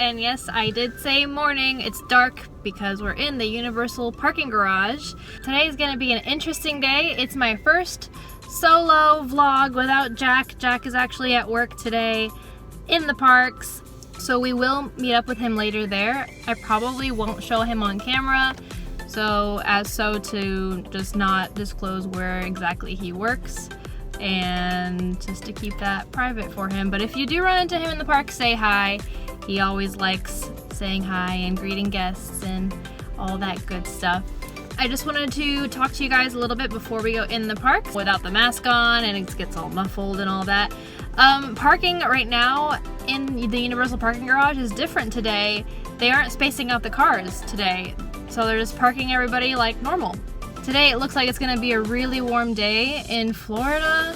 and yes, I did say morning. It's dark because we're in the Universal parking garage. Today is going to be an interesting day. It's my first solo vlog without Jack. Jack is actually at work today in the parks, so we will meet up with him later there. I probably won't show him on camera, to just not disclose where exactly he works, and just to keep that private for him. But if you do run into him in the park, say hi. He always likes saying hi and greeting guests and all that good stuff. I just wanted to talk to you guys a little bit before we go in the park without the mask on and it gets all muffled and all that. Parking right now in the Universal parking garage is different today. They aren't spacing out the cars today, so they're just parking everybody like normal. Today it looks like it's gonna be a really warm day in Florida.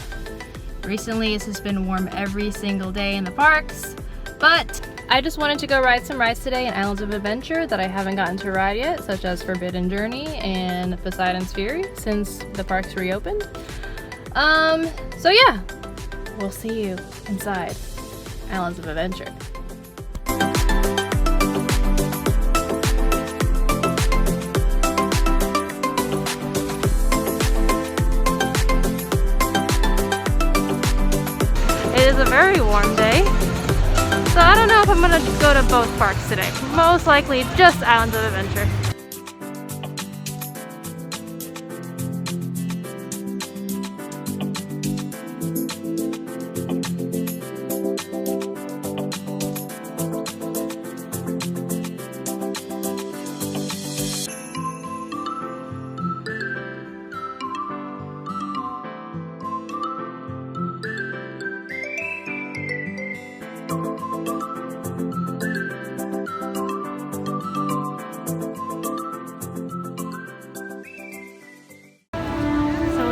Recently it's just been warm every single day in the parks, but I just wanted to go ride some rides today in Islands of Adventure that I haven't gotten to ride yet, such as Forbidden Journey and Poseidon's Fury, since the parks reopened. So yeah, we'll see you inside Islands of Adventure. It is a very warm day, so I don't know if I'm gonna go to both parks today. Most likely just Islands of Adventure.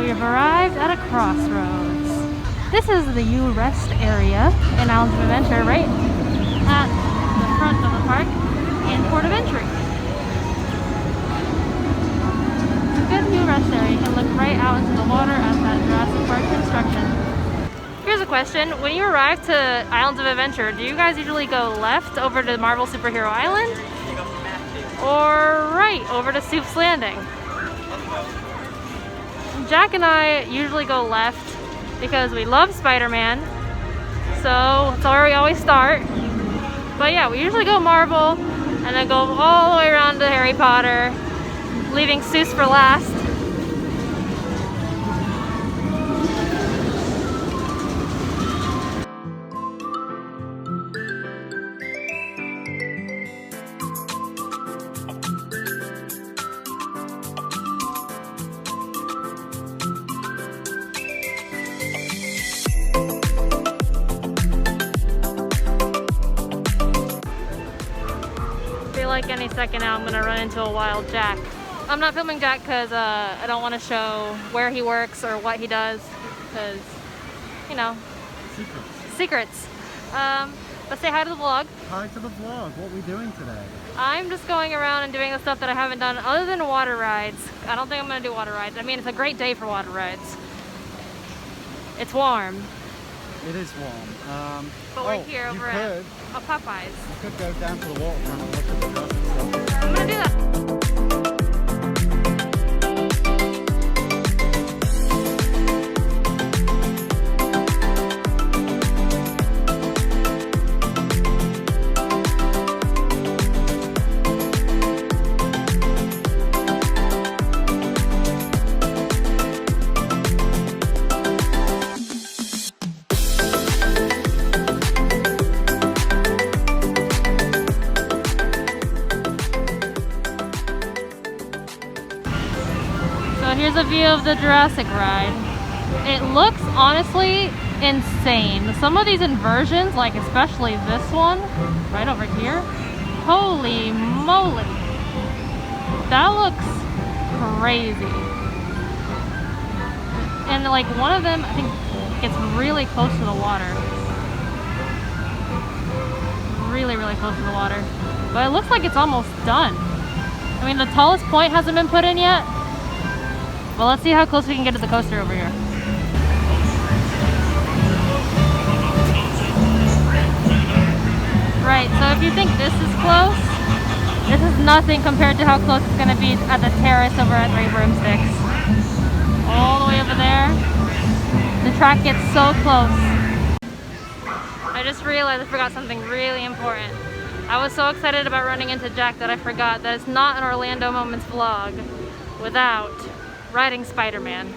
We've arrived at a crossroads. This is the U Rest area in Islands of Adventure, right at the front of the park in Port of Entry. It's a good U Rest area. You can look right out into the water at that Jurassic Park construction. Here's a question. When you arrive to Islands of Adventure, do you guys usually go left over to Marvel Superhero Island? Or right over to Soup's Landing? Jack and I usually go left because we love Spider-Man, so that's where we always start. But yeah, we usually go Marvel and then go all the way around to Harry Potter, leaving Seuss for last. Like any second now I'm gonna run into a wild Jack. I'm not filming Jack because I don't want to show where he works or what he does, because, you know, secrets. But say hi to the vlog. Hi to the vlog. What are we doing today? I'm just going around and doing the stuff that I haven't done other than water rides. I don't think I'm gonna do water rides. I mean, it's a great day for water rides. It's warm. It is warm. But we're here over at Popeyes. You could go down to the waterfront and look at the dust and stuff. I'm gonna do that. Here's a view of the Jurassic Ride. It looks honestly insane. Some of these inversions, like especially this one right over here, holy moly, that looks crazy. And like one of them, I think, gets really close to the water. Really, really close to the water. But it looks like it's almost done. I mean, the tallest point hasn't been put in yet. Well, let's see how close we can get to the coaster over here. Right, so if you think this is close, this is nothing compared to how close it's going to be at the terrace over at Three Broomsticks. All the way over there, the track gets so close. I just realized I forgot something really important. I was so excited about running into Jack that I forgot that it's not an Orlando Moments vlog without riding Spider-Man.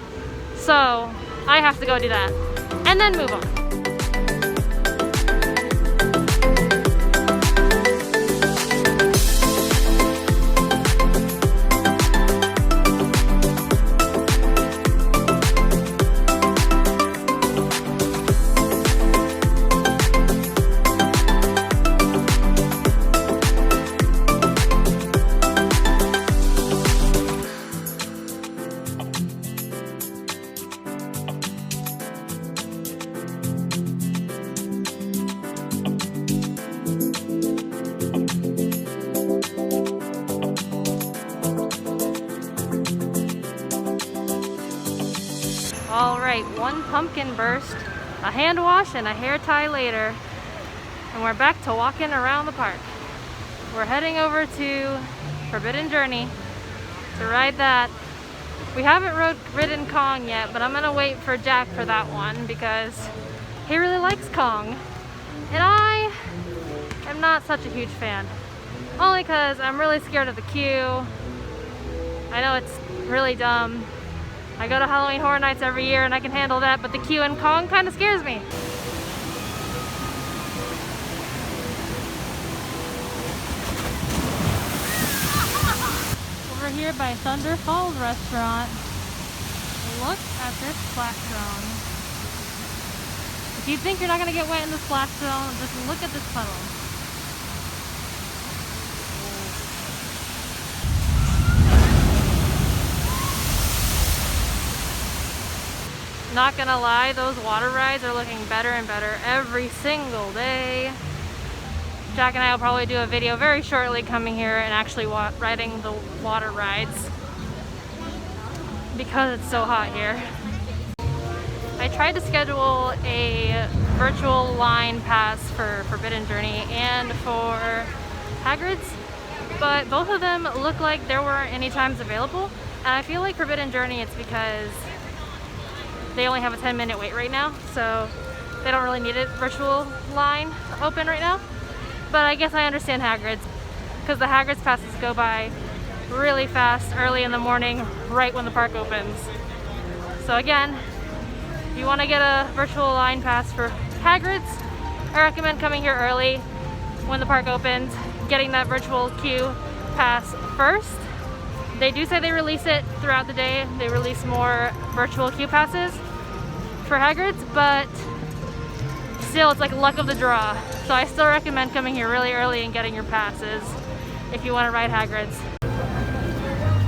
So I have to go do that and then move on. Alright, one pumpkin burst, a hand wash, and a hair tie later. And we're back to walking around the park. We're heading over to Forbidden Journey to ride that. We haven't ridden Kong yet, but I'm gonna wait for Jack for that one because he really likes Kong. And I am not such a huge fan. Only because I'm really scared of the queue. I know it's really dumb. I go to Halloween Horror Nights every year and I can handle that, but the queue in Kong kind of scares me. Over here by Thunder Falls Restaurant, look at this splash zone. If you think you're not going to get wet in the splash zone, just look at this puddle. Not gonna lie, those water rides are looking better and better every single day. Jack and I will probably do a video very shortly coming here and actually riding the water rides because it's so hot here. I tried to schedule a virtual line pass for Forbidden Journey and for Hagrid's, but both of them look like there weren't any times available. And I feel like Forbidden Journey, it's because they only have a 10-minute wait right now, so they don't really need a virtual line open right now. But I guess I understand Hagrid's, because the Hagrid's passes go by really fast early in the morning, right when the park opens. So again, if you want to get a virtual line pass for Hagrid's, I recommend coming here early when the park opens, getting that virtual queue pass first. They do say they release it throughout the day. They release more virtual queue passes for Hagrid's, but still it's like luck of the draw. So I still recommend coming here really early and getting your passes if you want to ride Hagrid's.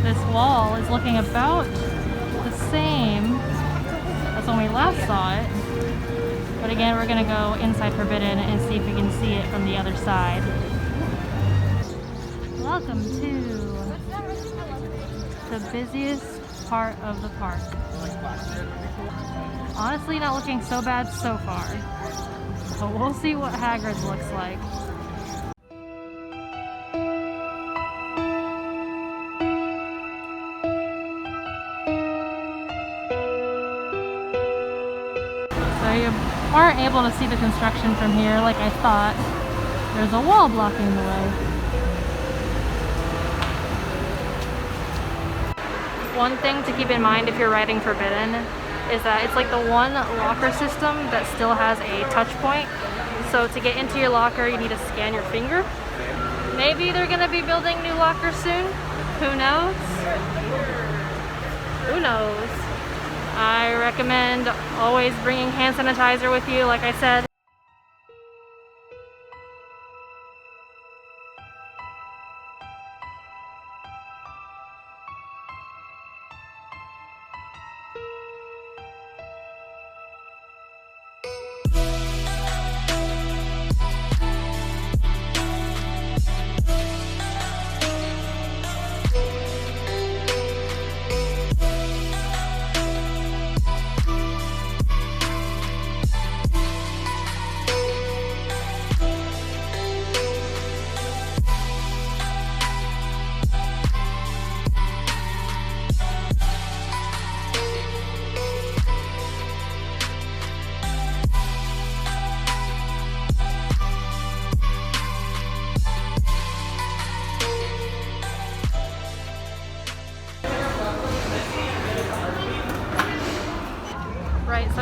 This wall is looking about the same as when we last saw it. But again, we're gonna go inside Forbidden and see if we can see it from the other side. Welcome to the busiest part of the park. Honestly, not looking so bad so far. So we'll see what Hagrid's looks like. So you aren't able to see the construction from here like I thought. There's a wall blocking the way. One thing to keep in mind if you're riding Forbidden is that it's like the one locker system that still has a touch point. So to get into your locker, you need to scan your finger. Maybe they're gonna be building new lockers soon. Who knows? Who knows? I recommend always bringing hand sanitizer with you, like I said.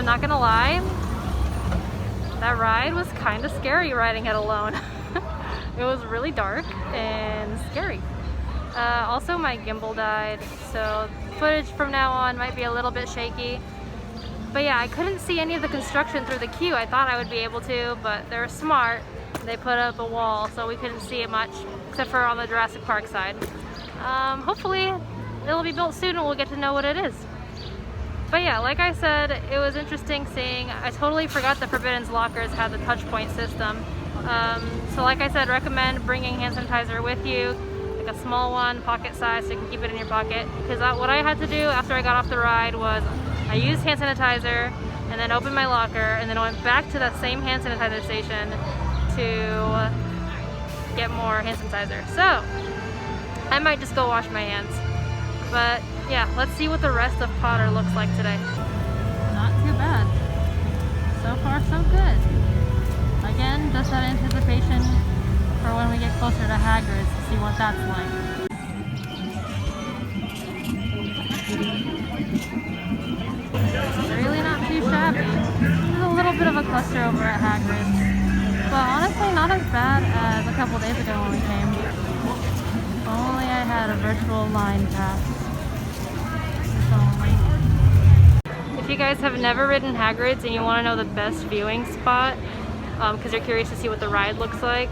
not gonna lie, that ride was kind of scary riding it alone. It was really dark and scary. Also my gimbal died, so footage from now on might be a little bit shaky. But yeah, I couldn't see any of the construction through the queue. I thought I would be able to, but they were smart. They put up a wall, so we couldn't see it much, except for on the Jurassic Park side. Hopefully it'll be built soon and we'll get to know what it is. But yeah, like I said, it was interesting seeing. I totally forgot that Forbidden's lockers had the touch point system. So like I said, recommend bringing hand sanitizer with you, like a small one, pocket size, so you can keep it in your pocket. Because what I had to do after I got off the ride was I used hand sanitizer and then opened my locker and then I went back to that same hand sanitizer station to get more hand sanitizer. So I might just go wash my hands. But yeah, let's see what the rest of Potter looks like today. Not too bad. So far so good. Again, just that anticipation for when we get closer to Hagrid's to see what that's like. It's really not too shabby. There's a little bit of a cluster over at Hagrid's, but honestly not as bad as a couple days ago when we came. If only I had a virtual line pass. If only. If you guys have never ridden Hagrid's and you want to know the best viewing spot, because you're curious to see what the ride looks like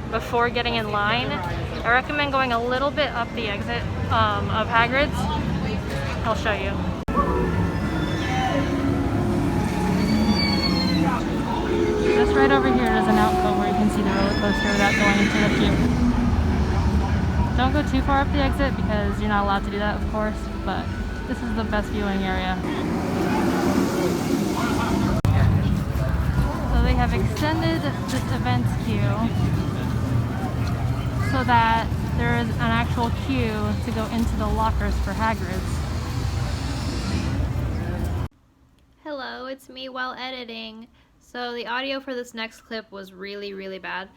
before getting in line, I recommend going a little bit up the exit of Hagrid's. I'll show you. Just right over here is an outcome where you can see the roller coaster without going into the queue. Don't go too far up the exit because you're not allowed to do that, of course, but this is the best viewing area. So they have extended this events queue so that there is an actual queue to go into the lockers for Hagrid's. Hello, it's me while editing. So the audio for this next clip was really bad.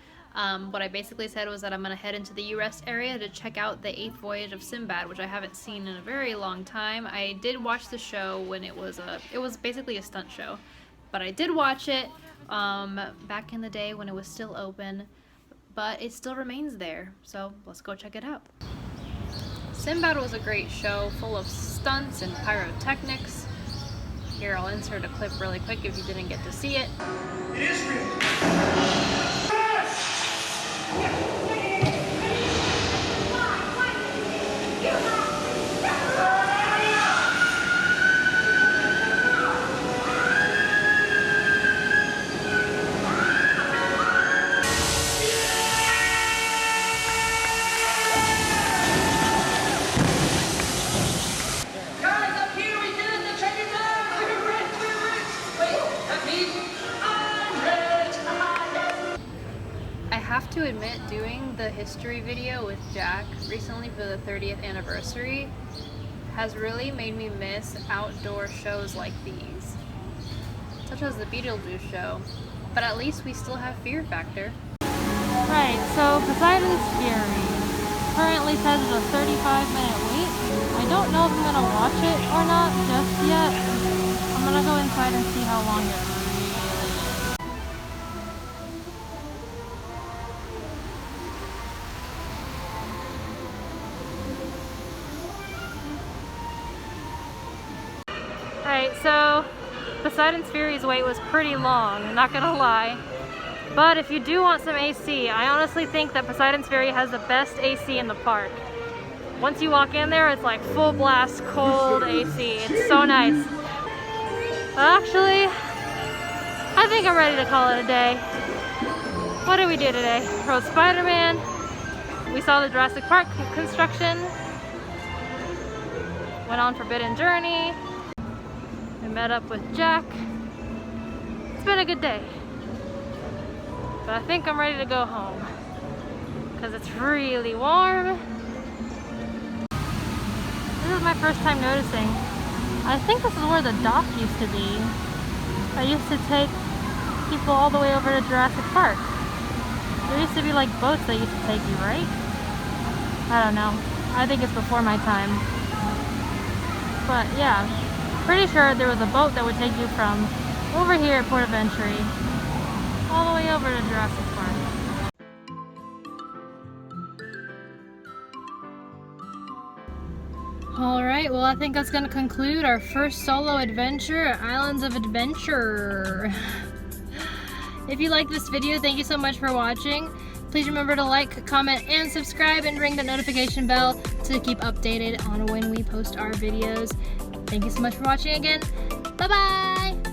What I basically said was that I'm gonna head into the US area to check out the 8th Voyage of Sinbad, which I haven't seen in a very long time. I did watch the show when it was basically a stunt show, but I did watch it back in the day when it was still open, but it still remains there, so let's go check it out. Sinbad was a great show full of stunts and pyrotechnics. Here, I'll insert a clip really quick if you didn't get to see it. I have to admit, doing the history video with Jack recently for the 30th anniversary has really made me miss outdoor shows like these, such as the Beetlejuice show, but at least we still have Fear Factor. Right, so Poseidon's Fury currently says it's a 35-minute wait. I don't know if I'm going to watch it or not just yet. I'm going to go inside and see how long it really is. Alright, so Poseidon's Fury's wait was pretty long, not gonna lie. But if you do want some AC, I honestly think that Poseidon's Fury has the best AC in the park. Once you walk in there, it's like full blast, cold AC. It's so nice. Actually, I think I'm ready to call it a day. What did we do today? Rode Spider-Man. We saw the Jurassic Park construction. Went on Forbidden Journey. I met up with Jack. It's been a good day. But I think I'm ready to go home because it's really warm. This is my first time noticing. I think this is where the dock used to be. I used to take people all the way over to Jurassic Park. There used to be like boats that used to take you, right? I don't know. I think it's before my time. But yeah. Pretty sure there was a boat that would take you from over here at Port of Entry, all the way over to Jurassic Park. Alright, well I think that's going to conclude our first solo adventure at Islands of Adventure. If you like this video, thank you so much for watching. Please remember to like, comment, and subscribe, and ring the notification bell to keep updated on when we post our videos. Thank you so much for watching again. Bye-bye!